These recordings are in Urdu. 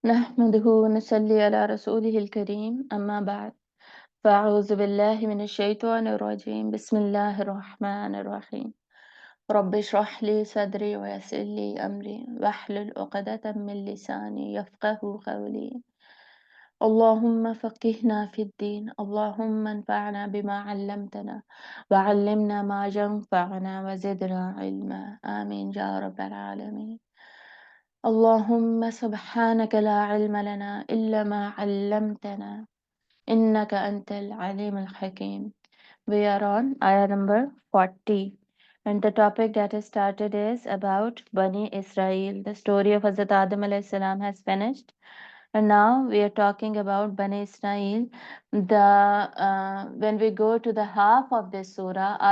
نحمده ونصلي على رسوله الكريم أما بعد فأعوذ بالله من الشيطان الرجيم بسم الله الرحمن الرحيم رب اشرح لي صدري ويسر لي أمري واحلل عقدة من لساني يفقه قولي اللهم فقهنا في الدين اللهم انفعنا بما علمتنا وعلمنا ما ينفعنا وزدنا علما آمين يا رب العالمين اللهم سبحانك لا علم لنا إلا ما علمتنا إنك أنت العليم الحكيم. We are on ayah number 40 and the topic that is started is about Bani Israel. The story of Hazrat Adam alayhi salam has finished and now we are talking about Bani Israel. When we go to the half of this surah,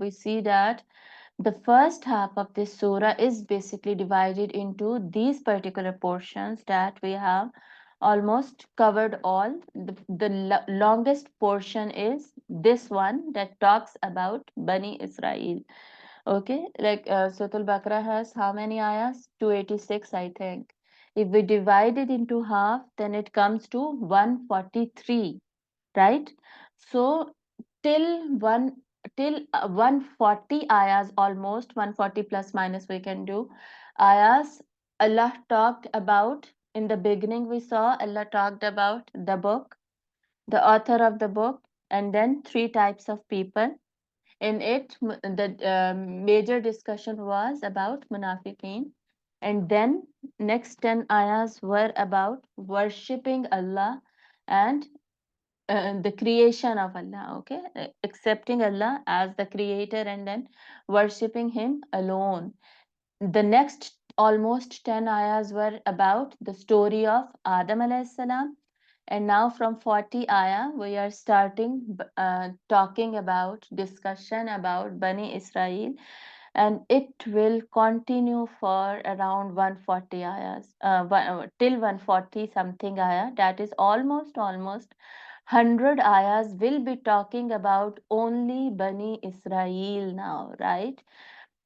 we see that the first half of this surah is basically divided into these particular portions that we have almost covered all. The longest portion is this one that talks about Bani Israel. Okay, like Surah Al-Baqarah has how many ayahs? 286, I think. If we divide it into half, then it comes to 143, right? So till one till 140 ayahs, almost 140 plus minus we can do ayahs. Allah talked about, in the beginning we saw Allah talked about the book, the author of the book, and then three types of people. In it, the major discussion was about munafiqeen, and then next 10 ayahs were about worshipping Allah and the creation of Allah, okay? Accepting Allah as the creator and then worshipping Him alone. The next almost 10 ayahs were about the story of Adam alayhi salam. And now from 40 ayah, we are starting talking about discussion about Bani Israel, and it will continue for around 140 ayahs, till 140 something ayah. That is almost 100 ayahs will be talking about only Bani Israel now, right?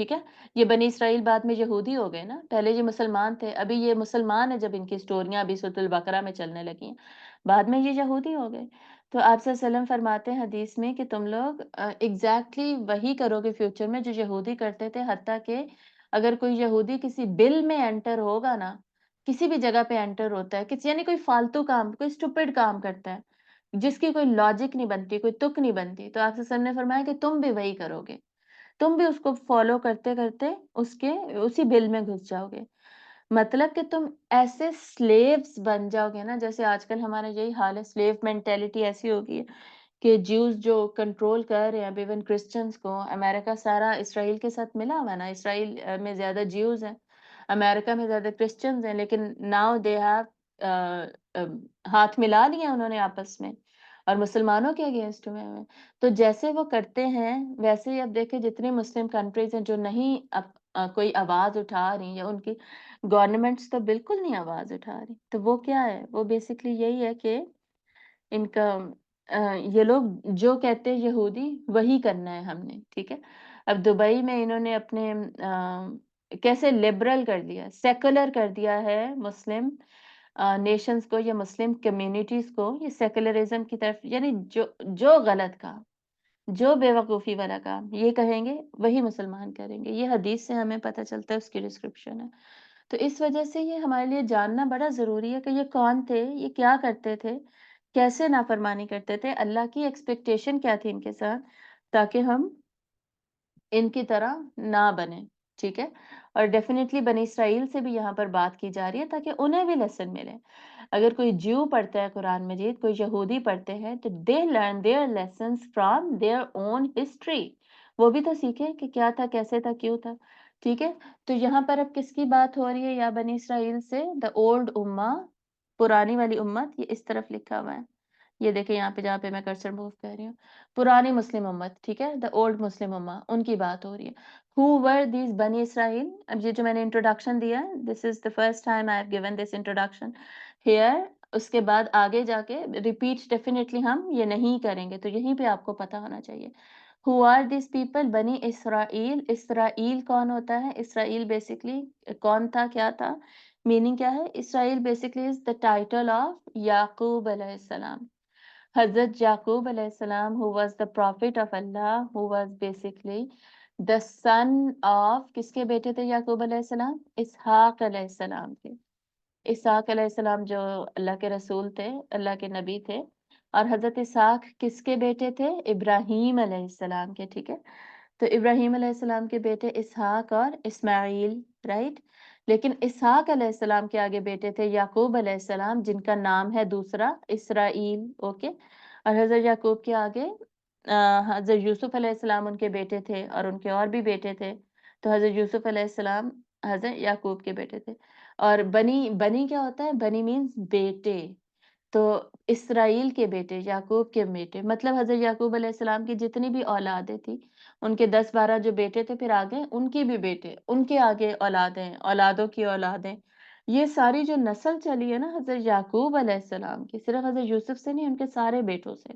ٹھیک ہے. یہ بنی اسرائیل بعد میں یہودی ہو گئے نا، پہلے یہ مسلمان تھے، ابھی یہ مسلمان ہیں جب ان کی سٹوریاں ابھی سورۃ البقرہ میں چلنے لگی ہیں، بعد میں یہ یہودی ہو گئے. تو آپ صلی اللہ علیہ وسلم فرماتے ہیں حدیث میں کہ تم لوگ ایگزیکٹلی وہی کرو گے فیوچر میں جو یہودی کرتے تھے، حتیٰ کہ اگر کوئی یہودی کسی بل میں انٹر ہوگا نا، کسی بھی جگہ پہ انٹر ہوتا ہے، کسی یعنی کوئی فالتو کام، کوئی اسٹوپڈ کام کرتا ہے جس کی کوئی لاجک نہیں بنتی، کوئی تک نہیں بنتی، تو آپ صلی اللہ علیہ وسلم نے فرمایا کہ تم بھی وہی کرو گے، تم بھی اس کو فالو کرتے کرتے اسی بل میں گھس جاؤ گے. مطلب کہ تم ایسے سلیوز بن جاؤ گے نا، جیسے آج کل ہمارا یہی حال ہے، سلیو مینٹیلٹی ایسی ہوگی ہے کہ جیوز جو کنٹرول کر رہے ہیں ایون کرسچنز کو. امریکہ سارا اسرائیل کے ساتھ ملا ہوا ہے نا، اسرائیل میں زیادہ جیوز ہیں، امریکہ میں زیادہ کرسچنز ہیں، لیکن ناؤ دے ہیو ہاتھ ملا لیا انہوں نے آپس میں اور مسلمانوں کے اگینسٹ میں ہوئے. تو جیسے وہ کرتے ہیں ویسے ہی اب دیکھیں جتنی مسلم کنٹریز ہیں جو نہیں کوئی آواز اٹھا رہی یا ان کی گورنمنٹس تو بالکل نہیں آواز اٹھا رہی، تو وہ کیا ہے، وہ بیسکلی یہی ہے کہ ان کا یہ لوگ جو کہتے ہیں یہودی وہی کرنا ہے ہم نے. ٹھیک ہے. اب دبئی میں انہوں نے اپنے کیسے لبرل کر دیا، سیکولر کر دیا ہے مسلم نیشنز کو یا مسلم کمیونٹیز کو، یہ سیکولرزم کی طرف، یعنی جو غلط کام، جو بے وقوفی والا کام یہ کہیں گے وہی مسلمان کریں گے. یہ حدیث سے ہمیں پتہ چلتا ہے، اس کی ڈسکرپشن ہے. تو اس وجہ سے یہ ہمارے لیے جاننا بڑا ضروری ہے کہ یہ کون تھے، یہ کیا کرتے تھے، کیسے نافرمانی کرتے تھے، اللہ کی ایکسپیکٹیشن کیا تھی ان کے ساتھ، تاکہ ہم ان کی طرح نہ بنے. ٹھیک ہے. اور ڈیفینیٹلی بنی اسرائیل سے بھی یہاں پر بات کی جا رہی ہے تاکہ انہیں بھی لیسن ملے. اگر کوئی جیو پڑھتا ہے قرآن مجید، کوئی یہودی پڑھتے ہیں، تو they learn their lessons from their own history. وہ بھی تو سیکھے کہ کیا تھا، کیسے تھا، کیوں تھا. ٹھیک ہے. تو یہاں پر اب کس کی بات ہو رہی ہے، یا بنی اسرائیل سے، دا اولڈ امہ، پرانی والی امت. یہ اس طرف لکھا ہوا ہے، یہ دیکھیں یہاں پہ جہاں پہ میں کرسر موو کر رہی ہوں، پرانی مسلم امت. ٹھیک ہے. دا اولڈ مسلم امہ، ان کی بات ہو رہی ہے. Who were these بنی اسرائیل؟ اب یہ جو میں نے انٹروڈکشن دیا، this is the first time I have given this introduction here. اس کے بعد آگے جا کے ریپیٹ ڈیفینیٹلی ہم یہ نہیں کریں گے، تو یہیں پہ آپ کو پتہ ہونا چاہیے. Who are these people؟ بنی اسرائیل. اسرائیل کون ہوتا ہے؟ اسرائیل بیسکلی کون تھا، کیا تھا، میننگ کیا ہے؟ اسرائیل basically is the title of یعقوب علیہ السلام. حضرت یعقوب علیہ السلام who was the prophet of Allah, who was basically the son of، کس کے بیٹے تھے یعقوب علیہ السلام؟ اسحاق علیہ السلام کے. اسحاق علیہ السلام جو اللہ کے رسول تھے، اللہ کے نبی تھے. اور حضرت اسحاق کس کے بیٹے تھے؟ ابراہیم علیہ السلام کے. ٹھیک ہے. تو ابراہیم علیہ السلام کے بیٹے اسحاق اور اسماعیل، رائٹ. لیکن اسحاق علیہ السلام کے آگے بیٹے تھے یعقوب علیہ السلام، جن کا نام ہے دوسرا اسرائیل. اوکے. اور حضرت یعقوب کے آگے حضرت یوسف علیہ السلام ان کے بیٹے تھے، اور ان کے اور بھی بیٹے تھے. تو حضرت یوسف علیہ السلام حضرت یعقوب کے بیٹے تھے. اور بنی کیا ہوتا ہے؟ بنی مینز بیٹے. تو اسرائیل کے بیٹے، یعقوب کے بیٹے، مطلب حضرت یعقوب علیہ السلام کی جتنی بھی اولادیں تھی، ان کے 10-12 جو بیٹے تھے، پھر آگے ان کے بھی بیٹے، ان کے آگے اولادیں، اولادوں کی اولادیں. یہ ساری جو نسل چلی ہے نا حضرت یعقوب علیہ السلام کی، صرف حضرت یوسف سے نہیں، ان کے سارے بیٹوں سے.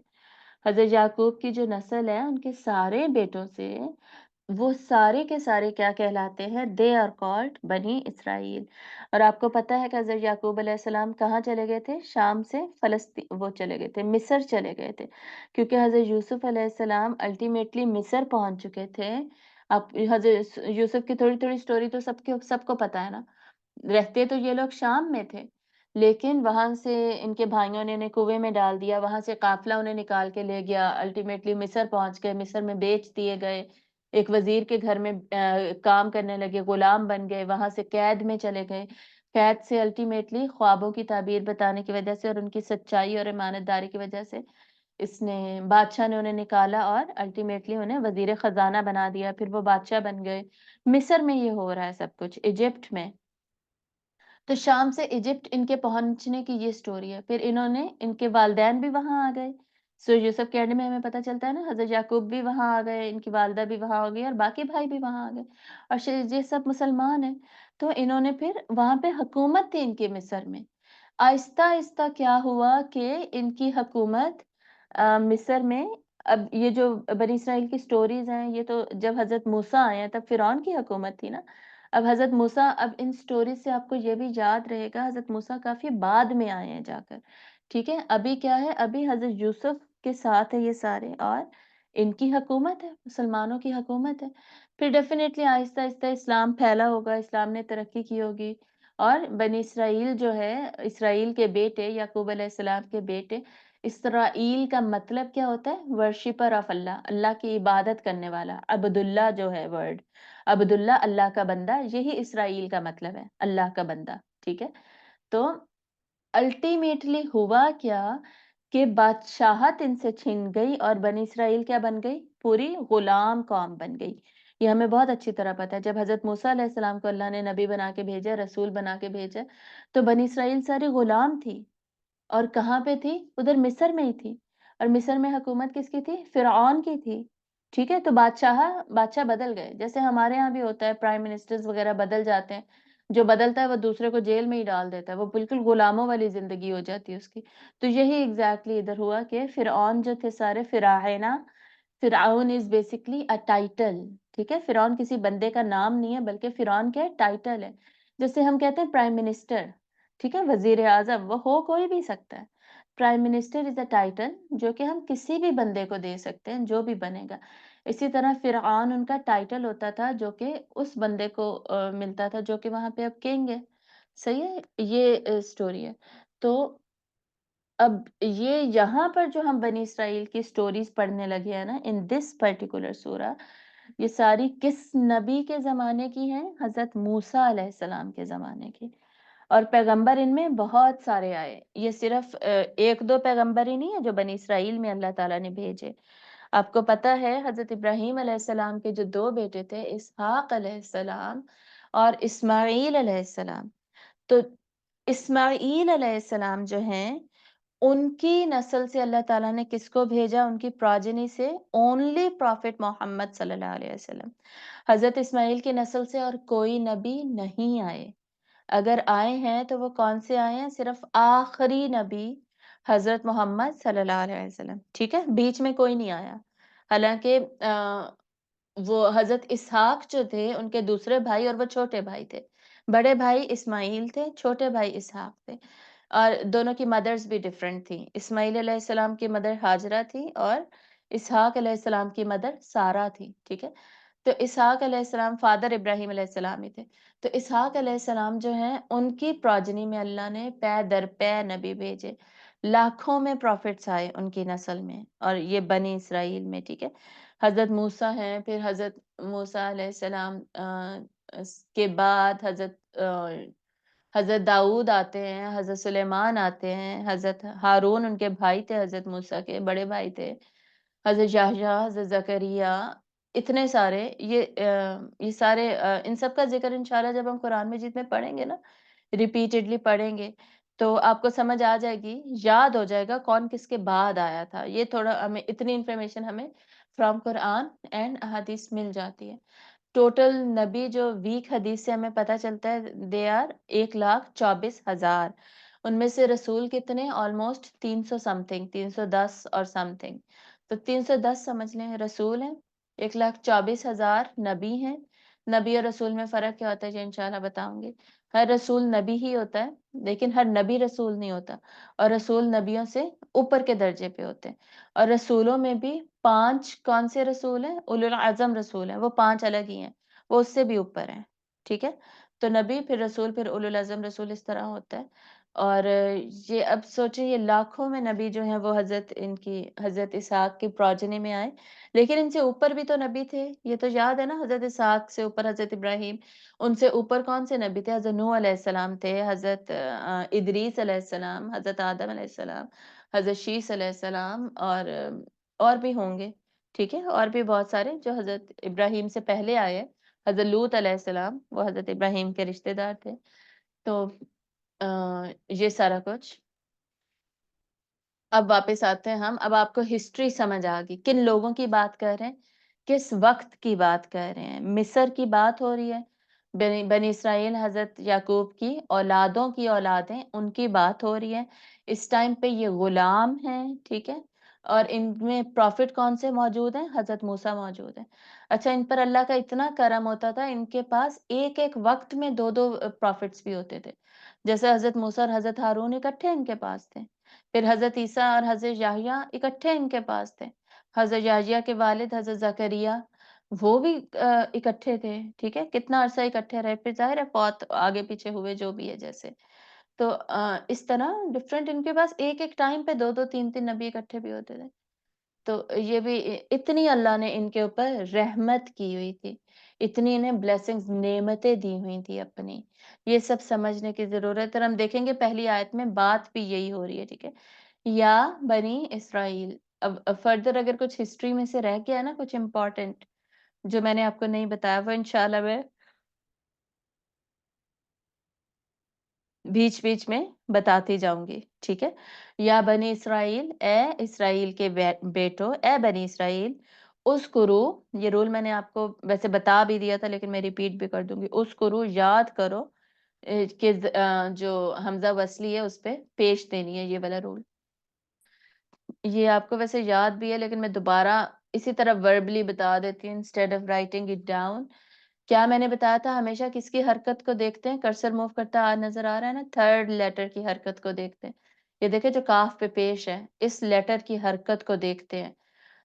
حضرت یعقوب کی جو نسل ہے ان کے سارے بیٹوں سے، وہ سارے کے سارے کیا کہلاتے ہیں؟ دے آر کالڈ بنی اسرائیل. اور آپ کو پتہ ہے کہ حضرت یعقوب علیہ السلام کہاں چلے گئے تھے؟ شام سے فلسطین وہ چلے گئے تھے، مصر چلے گئے تھے، کیونکہ حضرت یوسف علیہ السلام الٹیمیٹلی مصر پہنچ چکے تھے. اب حضرت یوسف کی تھوڑی تھوڑی سٹوری تو سب کو پتہ ہے نا. رہتے تو یہ لوگ شام میں تھے، لیکن وہاں سے ان کے بھائیوں نے انہیں کنویں میں ڈال دیا، وہاں سے قافلہ انہیں نکال کے لے گیا، الٹیمیٹلی مصر پہنچ گئے، مصر میں بیچ دیے گئے، ایک وزیر کے گھر میں کام کرنے لگے، غلام بن گئے، وہاں سے قید میں چلے گئے. قید سے الٹیمیٹلی خوابوں کی تعبیر بتانے کی وجہ سے اور ان کی سچائی اور امانت داری کی وجہ سے بادشاہ نے انہیں نکالا اور الٹیمیٹلی انہیں وزیر خزانہ بنا دیا، پھر وہ بادشاہ بن گئے. مصر میں یہ ہو رہا ہے سب کچھ، ایجپٹ میں. تو شام سے ایجپٹ ان کے پہنچنے کی یہ سٹوری ہے. پھر انہوں نے، ان کے والدین بھی وہاں آ گئے. سو یوسف کے اینڈ میں ہمیں پتہ چلتا ہے نا، حضرت یعقوب بھی وہاں آ گئے، ان کی والدہ بھی وہاں ہو گئی، اور باقی بھائی بھی وہاں آ گئے، اور یہ سب مسلمان ہیں. تو انہوں نے پھر وہاں پہ حکومت تھی ان کے مصر میں. آہستہ آہستہ کیا ہوا کہ ان کی حکومت مصر میں اب یہ جو بنی اسرائیل کی سٹوریز ہیں یہ تو جب حضرت موسیٰ آئے ہیں تب فرعون کی حکومت تھی نا. اب حضرت موسیٰ اب ان سٹوریز سے آپ کو یہ بھی یاد رہے گا حضرت موسیٰ کافی بعد میں آئے ہیں جا کر. ٹھیک ہے, ابھی کیا ہے, ابھی حضرت یوسف کے ساتھ ہے یہ سارے, اور ان کی حکومت ہے, مسلمانوں کی حکومت ہے. پھر ڈیفینیٹلی آہستہ آہستہ اسلام پھیلا ہوگا, اسلام نے ترقی کی ہوگی, اور بنی اسرائیل جو ہے, اسرائیل کے بیٹے, یعقوب علیہ السلام کے بیٹے, اسرائیل کا مطلب کیا ہوتا ہے؟ ورشپر آف اللہ, اللہ کی عبادت کرنے والا. عبداللہ جو ہے ورڈ, عبداللہ اللہ کا بندہ, یہی اسرائیل کا مطلب ہے, اللہ کا بندہ. ٹھیک ہے, تو الٹیمیٹلی ہوا کیا کہ بادشاہت ان سے چھن گئی اور بنی اسرائیل کیا بن گئی؟ پوری غلام قوم بن گئی. یہ ہمیں بہت اچھی طرح پتا ہے. جب حضرت موسیٰ علیہ السلام کو اللہ نے نبی بنا کے بھیجا, رسول بنا کے بھیجا, تو بنی اسرائیل ساری غلام تھی. اور کہاں پہ تھی؟ ادھر مصر میں ہی تھی. اور مصر میں حکومت کس کی تھی؟ فرعون کی تھی. ٹھیک ہے, تو بادشاہ بدل گئے, جیسے ہمارے ہاں بھی ہوتا ہے, پرائم منسٹرز وغیرہ بدل جاتے ہیں, جو بدلتا ہے وہ دوسرے کو جیل میں ہی ڈال دیتا ہے, وہ بالکل غلاموں والی زندگی ہو جاتی ہے اس کی. تو یہی ایگزیکٹلی ادھر ہوا کہ فرعون جو تھے سارے فراعنہ, فرعون از بیسکلی اے ٹائٹل. ٹھیک ہے, فرعون کسی بندے کا نام نہیں ہے بلکہ فرعون کیا ہے؟ ٹائٹل ہے. جیسے ہم کہتے ہیں پرائم منسٹر, ٹھیک ہے, وزیر اعظم, وہ ہو کوئی بھی سکتا ہے. Prime minister is a title جو کہ ہم کسی بھی بندے کو دے سکتے ہیں, جو بھی بنے گا. اسی طرح فرعون ان کا ٹائٹل ہوتا تھا جو کہ اس بندے کو ملتا تھا جو کہ وہاں پہ اب کنگ ہے. صحیح ہے, یہ سٹوری ہے. تو اب یہ یہاں پر جو ہم بنی اسرائیل کی سٹوریز پڑھنے لگے ہیں نا, ان دس پرٹیکولر سورہ, یہ ساری کس نبی کے زمانے کی ہیں؟ حضرت موسیٰ علیہ السلام کے زمانے کی. اور پیغمبر ان میں بہت سارے آئے, یہ صرف ایک دو پیغمبر ہی نہیں ہے جو بنی اسرائیل میں اللہ تعالیٰ نے بھیجے. آپ کو پتا ہے حضرت ابراہیم علیہ السلام کے جو دو بیٹے تھے, اسحاق علیہ السلام اور اسماعیل علیہ السلام, تو اسماعیل علیہ السلام جو ہیں ان کی نسل سے اللہ تعالیٰ نے کس کو بھیجا؟ ان کی پراجنی سے اونلی پروفٹ محمد صلی اللہ علیہ وسلم. حضرت اسماعیل کی نسل سے اور کوئی نبی نہیں آئے. اگر آئے ہیں تو وہ کون سے آئے ہیں؟ صرف آخری نبی حضرت محمد صلی اللہ علیہ وسلم. ٹھیک ہے, بیچ میں کوئی نہیں آیا. حالانکہ وہ حضرت اسحاق جو تھے ان کے دوسرے بھائی, اور وہ چھوٹے بھائی تھے. بڑے بھائی اسماعیل تھے, چھوٹے بھائی اسحاق تھے, اور دونوں کی مدرز بھی ڈیفرنٹ تھیں. اسماعیل علیہ السلام کی مدر ہاجرہ تھی اور اسحاق علیہ السلام کی مدر سارہ تھی. ٹھیک ہے, تو اسحاق علیہ السلام فادر ابراہیم علیہ السلام ہی تھے. تو اسحاق علیہ السلام جو ہیں ان کی پروجنی میں اللہ نے پے در پے نبی بھیجے. لاکھوں میں پروفٹس آئے ان کی نسل میں, اور یہ بنی اسرائیل میں. ٹھیک ہے, حضرت موسیٰ ہیں, پھر حضرت موسیٰ علیہ السلام کے بعد حضرت داؤد آتے ہیں, حضرت سلیمان آتے ہیں, حضرت ہارون ان کے بھائی تھے, حضرت موسیٰ کے بڑے بھائی تھے, حضرت یحییٰ, حضرت زکریا, اتنے سارے. یہ سارے ان سب کا ذکر انشاءاللہ جب ہم قرآن مجید میں پڑھیں گے نا, ریپیٹڈلی پڑھیں گے, تو آپ کو سمجھ آ جائے گی, یاد ہو جائے گا کون کس کے بعد آیا تھا. یہ تھوڑا ہمیں اتنی انفارمیشن ہمیں فرام قرآن اینڈ احادیث مل جاتی ہے. ٹوٹل نبی جو ویک حدیث سے ہمیں پتہ چلتا ہے دے آر 1,24,000. ان میں سے رسول کتنے؟ آلموسٹ 300 سم تھنگ, 310 اور سم تھنگ. تو 310 سمجھ لیں رسول ہیں, 1,24,000 نبی ہیں. نبی اور رسول میں فرق کیا ہوتا ہے یہ انشاءاللہ بتاؤں گی. ہر رسول نبی ہی ہوتا ہے, لیکن ہر نبی رسول نہیں ہوتا, اور رسول نبیوں سے اوپر کے درجے پہ ہوتے ہیں. اور رسولوں میں بھی 5 کون سے رسول ہیں؟ اولو العزم رسول ہیں, وہ 5 الگ ہی ہیں, وہ اس سے بھی اوپر ہیں. ٹھیک ہے, تو نبی پھر رسول پھر اولو العزم رسول, اس طرح ہوتا ہے. اور یہ اب سوچیں یہ لاکھوں میں نبی جو ہیں وہ حضرت اسحاق کی پروجنی میں آئے, لیکن ان سے اوپر بھی تو نبی تھے. یہ تو یاد ہے نا, حضرت اسحاق سے اوپر حضرت ابراہیم, ان سے اوپر کون سے نبی تھے؟ حضرت نوح علیہ السلام تھے, حضرت ادریس علیہ السلام, حضرت آدم علیہ السلام, حضرت شیس علیہ السلام, اور بھی ہوں گے. ٹھیک ہے, اور بھی بہت سارے جو حضرت ابراہیم سے پہلے آئے. حضرت لوط علیہ السلام, وہ حضرت ابراہیم کے رشتہ دار تھے. تو یہ سارا کچھ. اب واپس آتے ہیں ہم, اب آپ کو ہسٹری سمجھ آ گئی, کن لوگوں کی بات کر رہے ہیں, کس وقت کی بات کر رہے ہیں. مصر کی بات ہو رہی ہے, بنی اسرائیل حضرت یعقوب کی اولادوں کی اولادیں, ان کی بات ہو رہی ہے. اس ٹائم پہ یہ غلام ہیں. ٹھیک ہے, اور ان میں پروفٹ کون سے موجود ہیں؟ حضرت موسیٰ موجود ہیں. اچھا ان پر اللہ کا اتنا کرم ہوتا تھا، ان کے پاس ایک ایک وقت میں دو دو پروفٹس بھی ہوتے تھے. جیسے حضرت موسیٰ اور حضرت ہارون اکٹھے ان کے پاس تھے. پھر حضرت عیسیٰ اور حضرت یحییٰ اکٹھے ان کے پاس تھے. حضرت یحییٰ کے والد حضرت زکریا وہ بھی اکٹھے تھے. ٹھیک ہے، کتنا عرصہ اکٹھے رہے، پھر ظاہر ہے فوت آگے پیچھے ہوئے جو بھی ہے جیسے. تو اس طرح ڈفرینٹ ان کے پاس ایک ایک ٹائم پہ دو دو تین تین نبی اکٹھے بھی ہوتے تھے. تو یہ بھی اتنی اللہ نے ان کے اوپر رحمت کی ہوئی تھی، اتنی انہیں بلیسنگز نعمتیں دی ہوئی تھی اپنی. یہ سب سمجھنے کی ضرورت ہے. اور ہم دیکھیں گے پہلی آیت میں بات بھی یہی ہو رہی ہے. ٹھیک ہے، یا بنی اسرائیل. اب فردر اگر کچھ ہسٹری میں سے رہ گیا ہے نا کچھ امپورٹنٹ جو میں نے آپ کو نہیں بتایا، وہ انشاءاللہ میں بیچ بیچ میں بتاتی جاؤں گی. ٹھیک ہے، یا بنی اسرائیل، اے اسرائیل کے بیٹو، اے بنی اسرائیل، اذکرو. یہ رول میں نے آپ کو ویسے بتا بھی دیا تھا لیکن میں ریپیٹ بھی کر دوں گی. اذکرو، یاد کرو کہ جو حمزہ وصلی ہے اس پہ پیش دینی ہے، یہ والا رول. یہ آپ کو ویسے یاد بھی ہے لیکن میں دوبارہ اسی طرح وربلی بتا دیتی ہوں instead of writing it down. کیا میں نے بتایا تھا ہمیشہ کس کی حرکت کو دیکھتے ہیں؟ کرسر موو کرتا نظر آ رہا ہے نا، تھرڈ لیٹر کی حرکت کو دیکھتے ہیں. یہ دیکھیں جو کاف پہ پیش ہے اس لیٹر کی حرکت کو دیکھتے ہیں.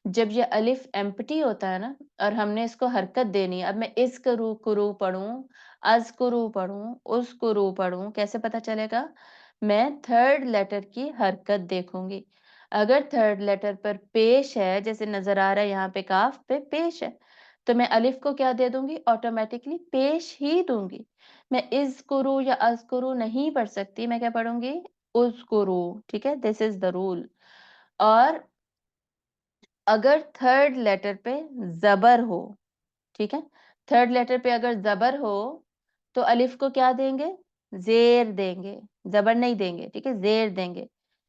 جب یہ الف ایمپٹی ہوتا ہے نا اور ہم نے اس کو حرکت دینی ہے، اب میں اس کرو کرو پڑھوں، از کرو پڑھوں، اس کرو پڑھوں، کیسے پتا چلے گا؟ میں تھرڈ لیٹر کی حرکت دیکھوں گی. اگر تھرڈ لیٹر پر پیش ہے، جیسے نظر آ رہا ہے یہاں پہ کاف پہ پیش ہے، تو میں الف کو کیا دے دوں گی؟ آٹومیٹکلی پیش ہی دوں گی. میں از کرو یا از کرو نہیں پڑھ سکتی، میں کیا پڑھوں گی؟ از کرو. ٹھیک ہے، دس از دا رول. اور اگر تھرڈ لیٹر پہ زبر ہو، ٹھیک ہے، تھرڈ لیٹر پہ اگر زبر ہو تو الف کو کیا دیں گے؟ زیر دیں گے، زبر نہیں دیں گے. ٹھیک ہے، زیر دیں گے.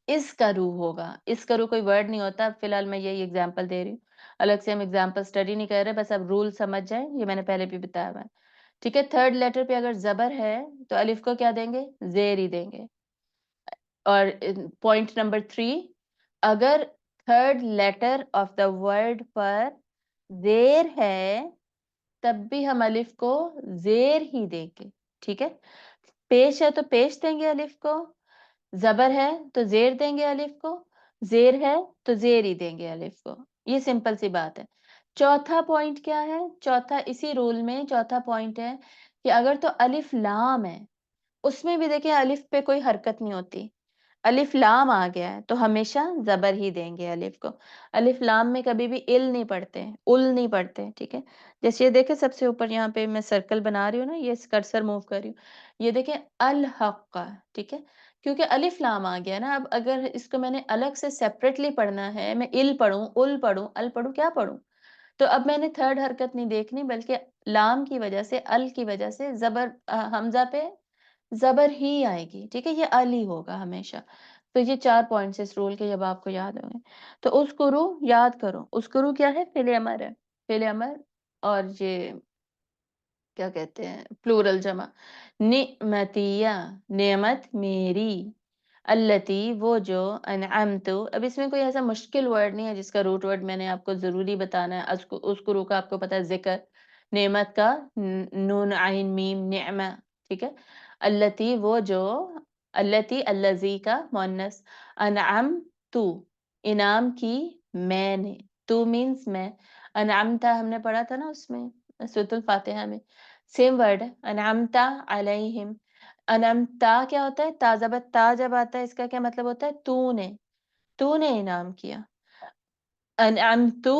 اس کرو ہوگا. اس کرو کوئی ورڈ نہیں ہوتا. فی الحال میں یہی اگزامپل دے رہی ہوں، الگ سے ہم اگزامپل اسٹڈی نہیں کر رہے، بس اب رول سمجھ جائیں، یہ میں نے پہلے بھی بتایا ہوا ہے. ٹھیک ہے، تھرڈ لیٹر پہ اگر زبر ہے تو الف کو کیا دیں گے؟ زیر ہی دیں گے. اور پوائنٹ نمبر 3، اگر third letter of the word پر زیر ہے تب بھی ہم الف کو زیر ہی دیں گے. ٹھیک ہے، پیش ہے تو پیش دیں گے الف کو، زبر ہے تو زیر دیں گے الف کو، زیر ہے تو زیر ہی دیں گے الف کو. یہ سمپل سی بات ہے. چوتھا پوائنٹ کیا ہے؟ چوتھا اسی رول میں چوتھا پوائنٹ ہے کہ اگر تو الف لام ہے، اس میں بھی دیکھیں الف پہ کوئی حرکت نہیں ہوتی. الف لام آ گیا ہے تو ہمیشہ زبر ہی دیں گے الف کو. الف لام میں کبھی بھی ال نہیں پڑھتے، ال نہیں پڑھتے. ٹھیک ہے، جیسے یہ دیکھیں سب سے اوپر یہاں پہ میں سرکل بنا رہی ہوں نا، یہ کرسر موو کر رہی ہوں، یہ دیکھیں الحق. ٹھیک ہے، کیونکہ الف لام آ گیا نا. اب اگر اس کو میں نے الگ سے سیپریٹلی پڑھنا ہے، میں ال پڑھوں، ال پڑھوں، ال پڑھوں، کیا پڑھوں؟ تو اب میں نے تھرڈ حرکت نہیں دیکھنی بلکہ لام کی وجہ سے، ال کی وجہ سے زبر حمزہ پہ زبر ہی آئے گی. ٹھیک ہے، یہ ال ہی ہوگا ہمیشہ. تو یہ 4 پوائنٹس اس رول کے جب آپ کو یاد ہوں گے تو اس کرو یاد کرو. اس کرو کیا ہے؟ فعل امر ہے، فعل امر. اور یہ کیا کہتے ہیں؟ پلورل جمع. نعمتیہ، نعمت میری. التی، وہ جو. انعمت، اب اس میں کوئی ایسا مشکل ورڈ نہیں ہے جس کا روٹ ورڈ میں نے آپ کو ضروری بتانا ہے. اس کرو کا آپ کو پتا ہے ذکر، نعمت کا نون عین میم نعمہ. ٹھیک ہے، التی، وہ جو. التی، الذی کا مؤنث. انعمت، انعام کی میں نے. تو مینس میں. انعمتا ہم نے پڑھا تھا نا اس میں سورۃ الفاتحہ میں، سیم ورڈ ہے انعمتا علیہم. انعمتا کیا ہوتا ہے؟ تا زبر تا جب آتا ہے اس کا کیا مطلب ہوتا ہے؟ تو نے انعام کیا. انعمتو،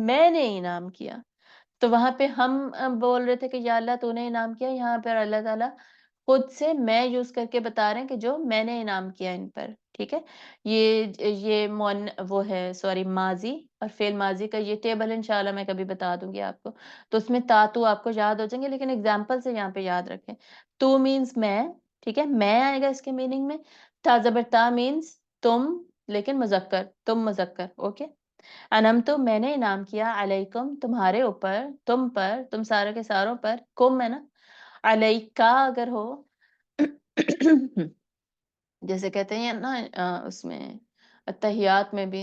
میں نے انعام کیا. تو وہاں پہ ہم بول رہے تھے کہ یا اللہ تو نے انعام کیا، یہاں پر اللہ تعالیٰ خود سے میں یوز کر کے بتا رہے ہیں کہ جو میں نے انعام کیا ان پر. ٹھیک ہے، یہ وہ ہے سوری ماضی اور فعل ماضی کا یہ ٹیبل انشاءاللہ میں کبھی بتا دوں گی آپ کو. تو اس میں تا تو آپ کو یاد ہو جائیں گے لیکن اگزامپل سے یہاں پہ یاد رکھیں. تو مینس میں. ٹھیک ہے، میں آئے گا اس کے میننگ میں. تا زبر تا مینس تم، لیکن مذکر، تم مذکر. اوکے، انم تو میں نے انعام کیا، علیکم تمہارے اوپر، تم پر، تم سارے کے ساروں پر. کم ہے نا، علیکا اگر ہو جیسے کہتے ہیں نا اس میں اتحیات میں بھی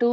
2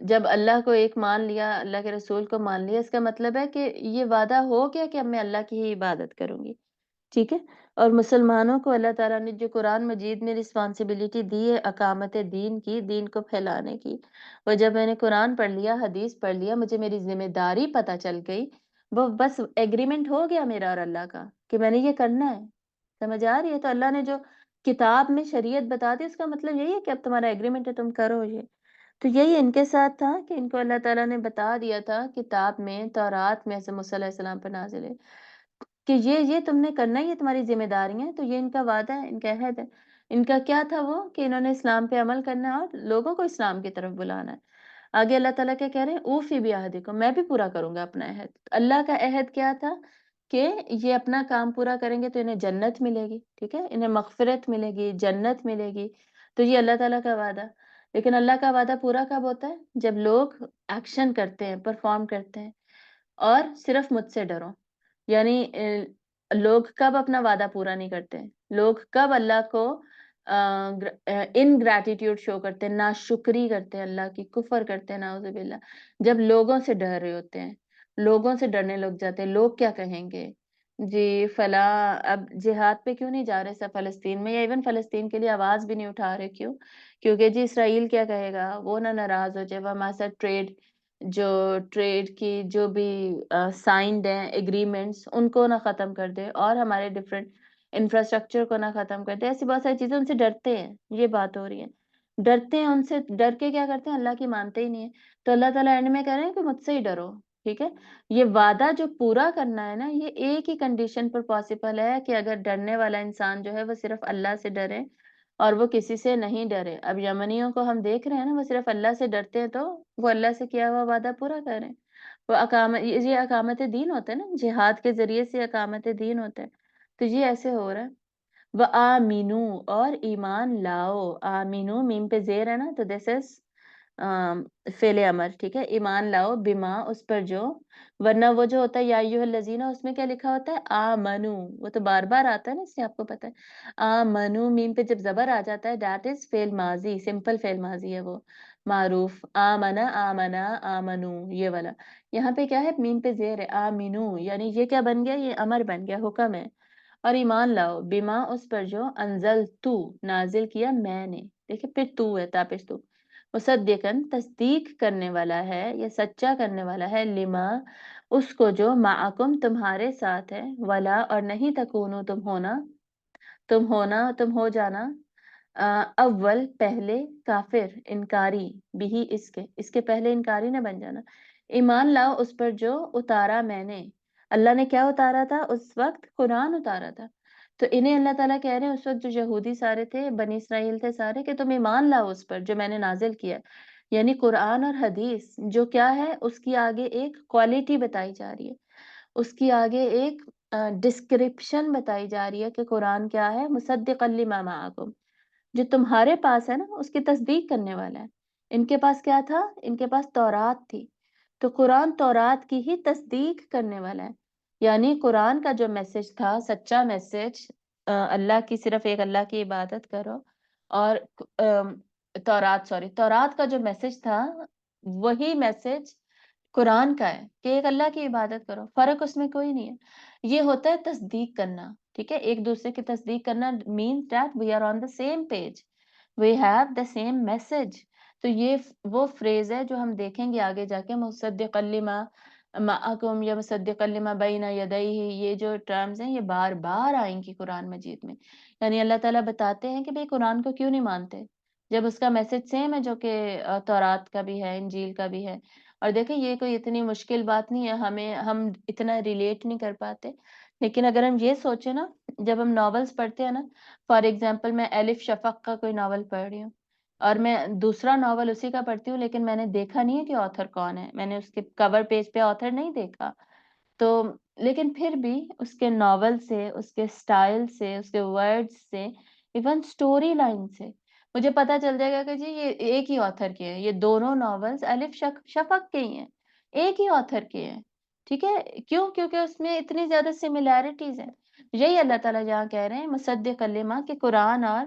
جب اللہ کو ایک مان لیا، اللہ کے رسول کو مان لیا، اس کا مطلب ہے کہ یہ وعدہ ہو گیا کہ اب میں اللہ کی ہی عبادت کروں گی، ٹھیک ہے؟ اور مسلمانوں کو اللہ تعالیٰ نے جو قرآن مجید میں رسپانسبلٹی دی ہے اقامت دین کی، دین کو پھیلانے کی، وہ جب میں نے قرآن پڑھ لیا، حدیث پڑھ لیا، مجھے میری ذمہ داری پتہ چل گئی، وہ بس ایگریمنٹ ہو گیا میرا اور اللہ کا کہ میں نے یہ کرنا ہے، سمجھ آ رہی ہے؟ تو اللہ نے جو کتاب میں شریعت بتا دی، اس کا مطلب یہی ہے کہ اب تمہارا ایگریمنٹ ہے، تم کرو یہ۔ تو یہی ان کے ساتھ تھا کہ ان کو اللہ تعالیٰ نے بتا دیا تھا کتاب میں، تورات میں، سے موسیٰ علیہ السلام پر نازل ہے کہ یہ تم نے کرنا ہے، یہ تمہاری ذمہ داری ہے۔ تو یہ ان کا وعدہ ہے، ان کا عہد ہے۔ ان کا کیا تھا وہ کہ انہوں نے اسلام پہ عمل کرنا ہے اور لوگوں کو اسلام کی طرف بلانا ہے۔ آگے اللہ تعالیٰ کیا کہہ رہے ہیں؟ اوفی بعہدکم، میں بھی پورا کروں گا اپنا عہد۔ اللہ کا عہد کیا تھا کہ یہ اپنا کام پورا کریں گے تو انہیں جنت ملے گی، ٹھیک ہے، انہیں مغفرت ملے گی، جنت ملے گی۔ تو یہ اللہ تعالیٰ کا وعدہ۔ لیکن اللہ کا وعدہ پورا کب ہوتا ہے؟ جب لوگ ایکشن کرتے ہیں، پرفارم کرتے ہیں، اور صرف مجھ سے ڈرو۔ یعنی لوگ کب اپنا وعدہ پورا نہیں کرتے؟ لوگ کب اللہ کو ان گریٹیٹیوڈ شو کرتے ہیں، ناشکری کرتے ہیں، اللہ کی کفر کرتے ہیں، نعوذ باللہ، جب لوگوں سے ڈر رہے ہوتے ہیں، لوگوں سے ڈرنے لگ جاتے ہیں، لوگ کیا کہیں گے جی فلاں اب جہاد پہ کیوں نہیں جا رہے سب فلسطین میں، یا ایون فلسطین کے لیے آواز بھی نہیں اٹھا رہے، کیوں؟ کیونکہ جی اسرائیل کیا کہے گا، وہ نہ ناراض ہو جائے، وہ ہمارے ساتھ ٹریڈ کی جو بھی سائنڈ ہیں ایگریمنٹس ان کو نہ ختم کر دے، اور ہمارے ڈفرینٹ انفراسٹرکچر کو نہ ختم کر دے، ایسی بہت ساری چیزیں، ان سے ڈرتے ہیں، یہ بات ہو رہی ہے، ڈرتے ہیں ان سے، ڈر کے کیا کرتے ہیں؟ اللہ کی مانتے ہی نہیں ہے۔ تو اللہ تعالیٰ اینڈ میں کہہ رہے ہیں کہ مجھ سے ہی ڈرو، ٹھیک ہے؟ یہ وعدہ جو پورا کرنا ہے نا، یہ ایک ہی کنڈیشن پر پاسبل ہے کہ اگر ڈرنے والا انسان جو ہے وہ صرف اللہ سے ڈرے اور وہ کسی سے نہیں ڈرے۔ اب یمنیوں کو ہم دیکھ رہے ہیں نا، وہ صرف اللہ سے ڈرتے ہیں تو وہ اللہ سے کیا ہوا وعدہ پورا کریں۔ وہ یہ اقامت دین ہوتا ہے نا، جہاد کے ذریعے سے اقامت دین ہوتا ہے۔ تو یہ ایسے ہو رہا ہے۔ وَآمِنُوا، اور ایمان لاؤ۔ آمینو میم پہ زیر ہے نا، تو دس از فعل امر، ٹھیک ہے؟ ایمان لاؤ بما، اس پر جو، ورنہ وہ جو ہوتا ہے یا ایھا الذین، اس میں کیا لکھا ہوتا ہے؟ آمنو، وہ تو بار بار آتا ہے نا، اس سے آپ کو پتا ہے۔ آمنو میم پہ جب زبر آ جاتا ہے، دیٹ از فعل ماضی، سمپل فعل ماضی ہے وہ، معروف۔ آمنا، آمنا، آمنو، یہ والا۔ یہاں پہ کیا ہے؟ میم پہ زیر ہے، آمینو، یعنی یہ کیا بن گیا؟ یہ امر بن گیا، حکم ہے۔ اور ایمان لاؤ بما، اس پر جو، انزل تو، نازل کیا میں نے، دیکھیں پھر تو ہے، تاپش تو، مصدقن، تصدیق کرنے والا ہے یا سچا کرنے والا ہے، لما، اس کو جو، معکم، تمہارے ساتھ ہے، ولا، اور نہیں تکونو، تم ہو جانا، اول، پہلے، کافر، انکاری، بھی، اس کے پہلے انکاری نہ بن جانا۔ ایمان لاؤ اس پر جو اتارا میں نے، اللہ نے کیا اتارا تھا اس وقت؟ قرآن اتارا تھا۔ تو انہیں اللہ تعالیٰ کہہ رہے ہیں اس وقت جو یہودی سارے تھے، بنی اسرائیل تھے سارے، کہ تم ایمان لاؤ اس پر جو میں نے نازل کیا، یعنی قرآن اور حدیث جو کیا ہے، اس کی آگے ایک کوالٹی بتائی جا رہی ہے، اس کی آگے ایک ڈسکرپشن بتائی جا رہی ہے کہ قرآن کیا ہے؟ مصدقا لما معکم، جو تمہارے پاس ہے نا اس کی تصدیق کرنے والا ہے۔ ان کے پاس کیا تھا؟ ان کے پاس تورات تھی، تو قرآن تورات کی ہی تصدیق کرنے والا ہے۔ یعنی قرآن کا جو میسج تھا، سچا میسج، اللہ کی، صرف ایک اللہ کی عبادت کرو، اور تورات کا جو میسج تھا، وہی میسج قرآن کا ہے کہ ایک اللہ کی عبادت کرو، فرق اس میں کوئی نہیں ہے۔ یہ ہوتا ہے تصدیق کرنا، ٹھیک ہے؟ ایک دوسرے کی تصدیق کرنا means that we are on the same page, we have the same message۔ تو یہ وہ فریز ہے جو ہم دیکھیں گے آگے جا کے، مصدقا لما معکم یا مصدقا لما بین یدیہ، یہ جو ٹرمز ہیں یہ بار بار آئیں گی قرآن مجید میں۔ یعنی اللہ تعالیٰ بتاتے ہیں کہ بھئی قرآن کو کیوں نہیں مانتے جب اس کا میسج سیم ہے جو کہ تورات کا بھی ہے، انجیل کا بھی ہے۔ اور دیکھیں یہ کوئی اتنی مشکل بات نہیں ہے، ہم اتنا ریلیٹ نہیں کر پاتے، لیکن اگر ہم یہ سوچیں نا، جب ہم ناولز پڑھتے ہیں نا، فار ایگزامپل میں الف شفق کا کوئی ناول پڑھ رہی ہوں، اور میں دوسرا ناول اسی کا پڑھتی ہوں، لیکن میں نے دیکھا نہیں ہے کہ آتھر کون ہے، میں نے اس کے کور پیج پہ آتھر نہیں دیکھا، تو لیکن پھر بھی اس کے ناول سے، اس کے سٹائل سے، اس کے ورڈز سے، ایون سٹوری لائن سے مجھے پتا چل جائے گا کہ جی یہ ایک ہی آتھر کے ہیں، یہ دونوں ناولز الف شفق کے ہی ہیں، ایک ہی آتھر کے ہیں، ٹھیک ہے؟ کیوں؟ کیونکہ اس میں اتنی زیادہ سملیرٹیز ہیں۔ یہی اللہ تعالیٰ جہاں کہہ رہے ہیں مصدق لما، کہ قرآن اور